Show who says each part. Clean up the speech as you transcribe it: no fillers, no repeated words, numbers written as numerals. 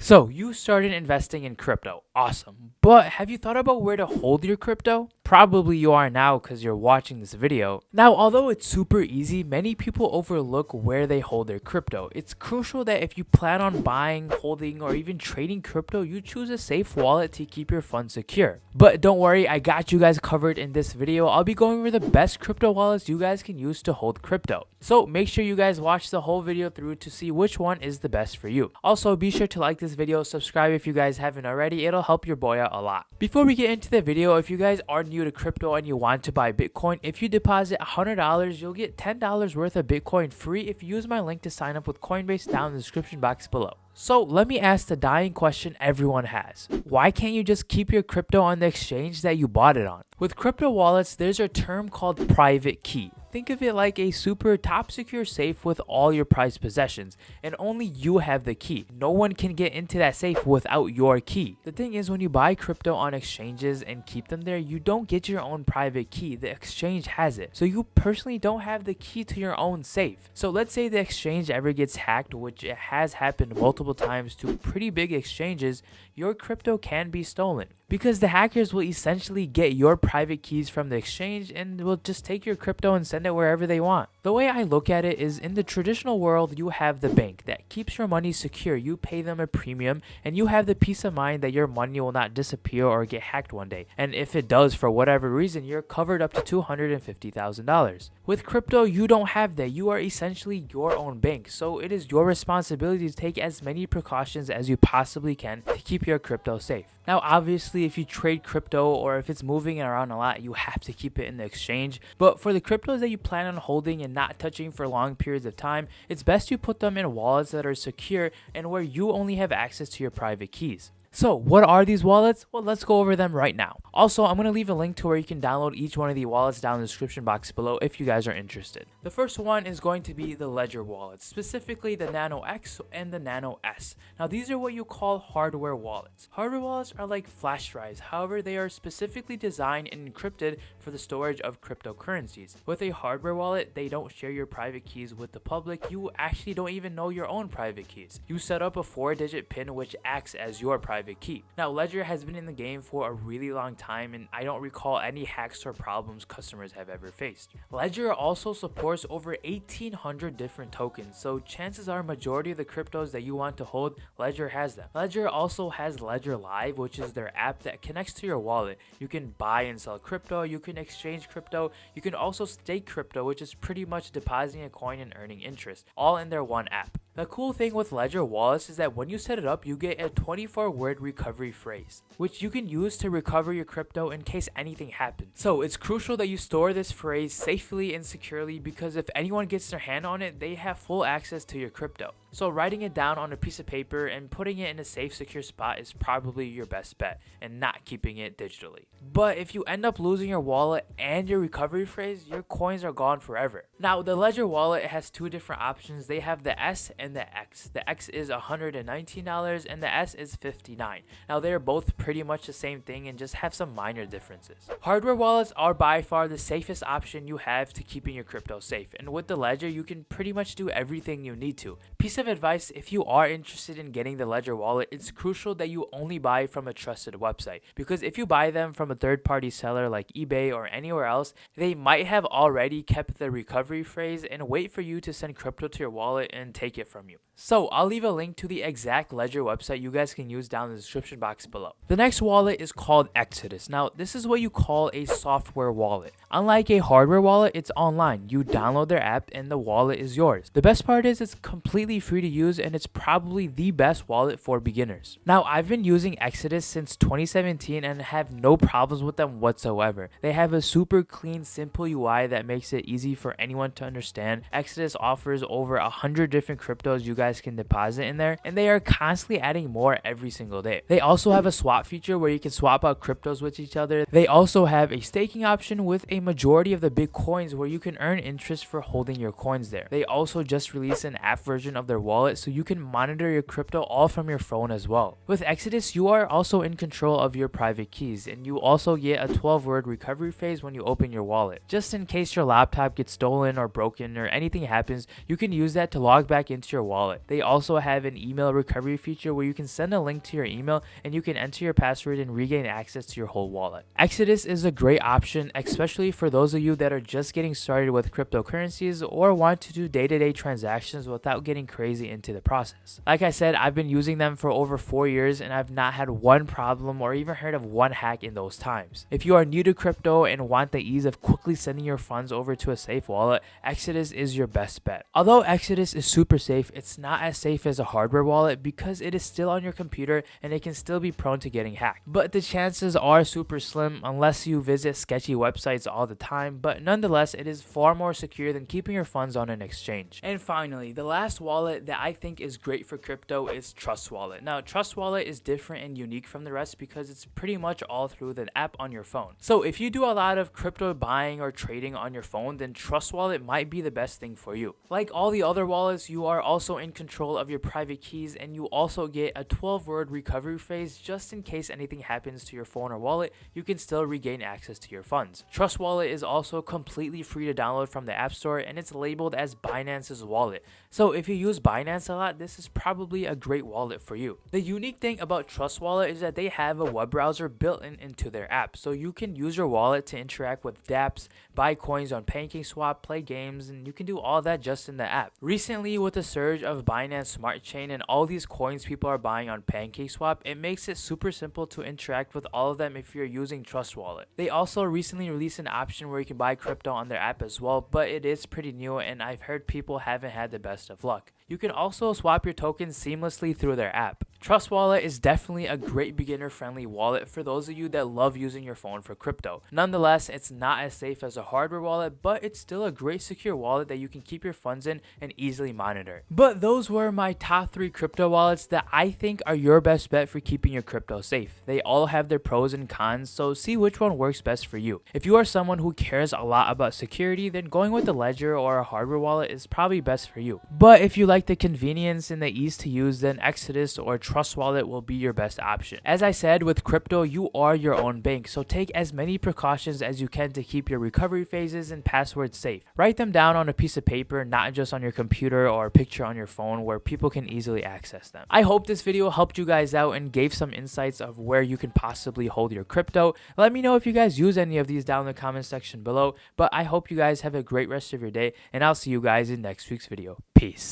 Speaker 1: So you started investing in crypto. Awesome. But have you thought about where to hold your crypto? Probably you are now because you're watching this video. Now, although it's super easy, many people overlook where they hold their crypto. It's crucial that if you plan on buying, holding, or even trading crypto, you choose a safe wallet to keep your funds secure. But don't worry, I got you guys covered in this video. I'll be going over the best crypto wallets you guys can use to hold crypto. So make sure you guys watch the whole video through to see which one is the best for you. Also, be sure to like this video, subscribe if you guys haven't already. It'll help your boy out a lot. Before we get into the video, if you guys are new to crypto and you want to buy Bitcoin, if you deposit $100, you'll get $10 worth of Bitcoin free if you use my link to sign up with Coinbase down in the description box below. So let me ask the dying question everyone has. Why can't you just keep your crypto on the exchange that you bought it on? With crypto wallets, there's a term called private key. Think of it like a super top secure safe with all your prized possessions, and only you have the key. No one can get into that safe without your key. The thing is, when you buy crypto on exchanges and keep them there, you don't get your own private key. The exchange has it. So you personally don't have the key to your own safe. So let's say the exchange ever gets hacked, which it has happened multiple times to pretty big exchanges, your crypto can be stolen. Because the hackers will essentially get your private keys from the exchange and will just take your crypto and send it wherever they want. The way I look at it is, in the traditional world, you have the bank that keeps your money secure. You pay them a premium and you have the peace of mind that your money will not disappear or get hacked one day. And if it does, for whatever reason, you're covered up to $250,000. With crypto, you don't have that. You are essentially your own bank. So it is your responsibility to take as many precautions as you possibly can to keep your crypto safe. Now, obviously, if you trade crypto or if it's moving around a lot, you have to keep it in the exchange. But for the cryptos that you plan on holding and not touching for long periods of time, it's best you put them in wallets that are secure and where you only have access to your private keys. So what are these wallets? Well, let's go over them right now. Also, I'm going to leave a link to where you can download each one of the wallets down in the description box below if you guys are interested. The first one is going to be the Ledger wallets, specifically the Nano X and the Nano S. Now, these are what you call hardware wallets. Hardware wallets are like flash drives. However, they are specifically designed and encrypted for the storage of cryptocurrencies. With a hardware wallet, they don't share your private keys with the public. You actually don't even know your own private keys. You set up a 4-digit PIN which acts as your private key. Now, Ledger has been in the game for a really long time, and I don't recall any hacks or problems customers have ever faced. Ledger also supports over 1,800 different tokens, so chances are majority of the cryptos that you want to hold, Ledger has them. Ledger also has Ledger Live, which is their app that connects to your wallet. You can buy and sell crypto, you can exchange crypto, you can also stake crypto, which is pretty much depositing a coin and earning interest, all in their one app. The cool thing with Ledger wallets is that when you set it up, you get a 24-word recovery phrase, which you can use to recover your crypto in case anything happens. So it's crucial that you store this phrase safely and securely, because if anyone gets their hand on it, they have full access to your crypto. So writing it down on a piece of paper and putting it in a safe, secure spot is probably your best bet, and not keeping it digitally. But if you end up losing your wallet and your recovery phrase, your coins are gone forever. Now, the Ledger wallet has two different options. They have the S and the X. The X is $119 and the S is $59. Now, they are both pretty much the same thing and just have some minor differences. Hardware wallets are by far the safest option you have to keeping your crypto safe, and with the Ledger, you can pretty much do everything you need to. Piece of advice: if you are interested in getting the Ledger wallet, it's crucial that you only buy from a trusted website, because if you buy them from a third-party seller like eBay or anywhere else, they might have already kept the recovery phrase and wait for you to send crypto to your wallet and take it from you. So I'll leave a link to the exact Ledger website you guys can use down in the description box below. The next wallet is called Exodus. Now, this is what you call a software wallet. Unlike a hardware wallet, it's online. You download their app and the wallet is yours. The best part is it's completely free to use, and it's probably the best wallet for beginners. Now, I've been using Exodus since 2017 and have no problems with them whatsoever. They have a super clean, simple UI that makes it easy for anyone to understand. Exodus offers over 100 different cryptos you guys can deposit in there, and they are constantly adding more every single day. They also have a swap feature where you can swap out cryptos with each other. They also have a staking option with a majority of the big coins where you can earn interest for holding your coins there. They also just released an app version of their their wallet so you can monitor your crypto all from your phone as well. With Exodus, you are also in control of your private keys, and you also get a 12-word recovery phrase when you open your wallet. Just in case your laptop gets stolen or broken or anything happens, you can use that to log back into your wallet. They also have an email recovery feature where you can send a link to your email and you can enter your password and regain access to your whole wallet. Exodus is a great option, especially for those of you that are just getting started with cryptocurrencies or want to do day-to-day transactions without getting crazy into the process. Like I said, I've been using them for over 4 years and I've not had one problem or even heard of one hack in those times. If you are new to crypto and want the ease of quickly sending your funds over to a safe wallet, Exodus is your best bet. Although Exodus is super safe, it's not as safe as a hardware wallet because it is still on your computer and it can still be prone to getting hacked. But the chances are super slim unless you visit sketchy websites all the time, but nonetheless, it is far more secure than keeping your funds on an exchange. And finally, the last wallet that I think is great for crypto is Trust Wallet. Now, Trust Wallet is different and unique from the rest because it's pretty much all through the app on your phone. So if you do a lot of crypto buying or trading on your phone, then Trust Wallet might be the best thing for you. Like all the other wallets, you are also in control of your private keys and you also get a 12-word recovery phrase just in case anything happens to your phone or wallet, you can still regain access to your funds. Trust Wallet is also completely free to download from the App Store and it's labeled as Binance's wallet. So if you use Binance a lot, this is probably a great wallet for you. The unique thing about Trust Wallet is that they have a web browser built into their app, so you can use your wallet to interact with dApps, buy coins on PancakeSwap, play games, and you can do all that just in the app. Recently, with the surge of Binance Smart Chain and all these coins people are buying on PancakeSwap, it makes it super simple to interact with all of them if you're using Trust Wallet. They also recently released an option where you can buy crypto on their app as well, but it is pretty new and I've heard people haven't had the best of luck. You can also swap your tokens seamlessly through their app. Trust Wallet is definitely a great beginner-friendly wallet for those of you that love using your phone for crypto. Nonetheless, it's not as safe as a hardware wallet, but it's still a great secure wallet that you can keep your funds in and easily monitor. But those were my top 3 crypto wallets that I think are your best bet for keeping your crypto safe. They all have their pros and cons, so see which one works best for you. If you are someone who cares a lot about security, then going with a Ledger or a hardware wallet is probably best for you. But if you like the convenience and the ease to use, then Exodus or Trust Wallet will be your best option. As I said, with crypto, you are your own bank, so take as many precautions as you can to keep your recovery phases and passwords safe. Write them down on a piece of paper, not just on your computer or a picture on your phone where people can easily access them. I hope this video helped you guys out and gave some insights of where you can possibly hold your crypto. Let me know if you guys use any of these down in the comment section below, but I hope you guys have a great rest of your day, and I'll see you guys in next week's video. Peace.